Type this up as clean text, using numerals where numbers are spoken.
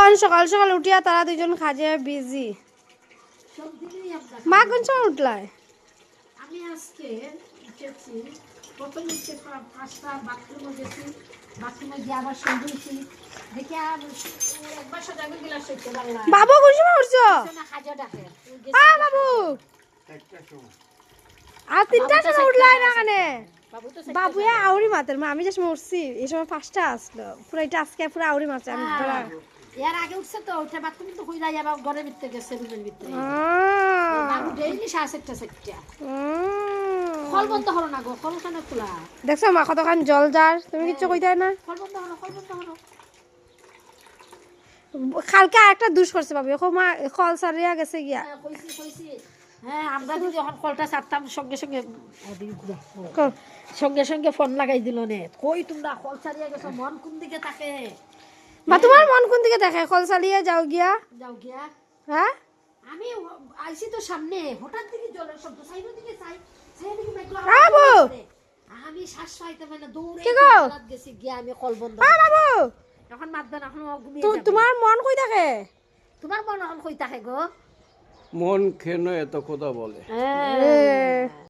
এখন সকাল সকাল উঠিয়া তারা দুজন কাজে বিজি। মা কোন সময় উঠলায়? আমি আজকে উঠেছি, প্রথম উঠে 5টা বাথরুমে গেছি, বাথরুমে গিয়ে আবার সন্ধ্যেছি দেখে আর একবার সজাগে গিলাস হইতে পারলাম। বাবু কোন সময় উঠছো? না খাজা ডাকে বাবু আর 3টার সময় উঠলাই না কেনে? বাবু তো বাবু আউরি মাতের মা, আমি যে সময় উঠছি এই সময় 5টা আসলো, পুরো এটা আজকে পুরো আউরি মারছে। আমি এর আগে উঠছে তো উঠে বাথরুম তো কই যাই আবার ঘরের ভিতরে গেছে, রুমের ভিতরে বাবু ডেইলি 7:30 কল বন্ধ হলো না গো, কল কেন খোলা? দেখছো মা কতখান জল যার, তুমি কিচ্ছু কইতে না। কল বন্ধ হলো, কল বন্ধ হলো। কালকে আরেকটা দুষ করছে বাবু, এখন মা কল সারিয়া গেছে গিয়া। কইছি হ্যাঁ, আমরা যদি যখন কলটা ছাড়তাম সঙ্গে সঙ্গে কল। সঙ্গে সঙ্গে ফোন লাগাই দিল নে, কই তোমরা কল ছাড়িয়ে গেছো, মন কোন দিকে থাকে? বা তোমার মন কোন দিকে দেখে কল চালিয়ে যাও গিয়া? যাও গিয়া হ্যাঁ আমি আইছি তো সামনে, হঠাৎ দিকে জলের শব্দ, সাইডের দিকে চাই, সাইডের দিকে মেঘলা বাবু! আমি শ্বাস পাইতে মানে দৌড়ে কি গো? গেছি গিয়া আমি কল বন্ধ। বাবু এখন মাতবেন, এখন ঘুমিয়ে যাবে। তোমার মন কই থাকে? তোমার মন এখন কই থাকে গো? মন কেন এত কথা বলে? হ্যাঁ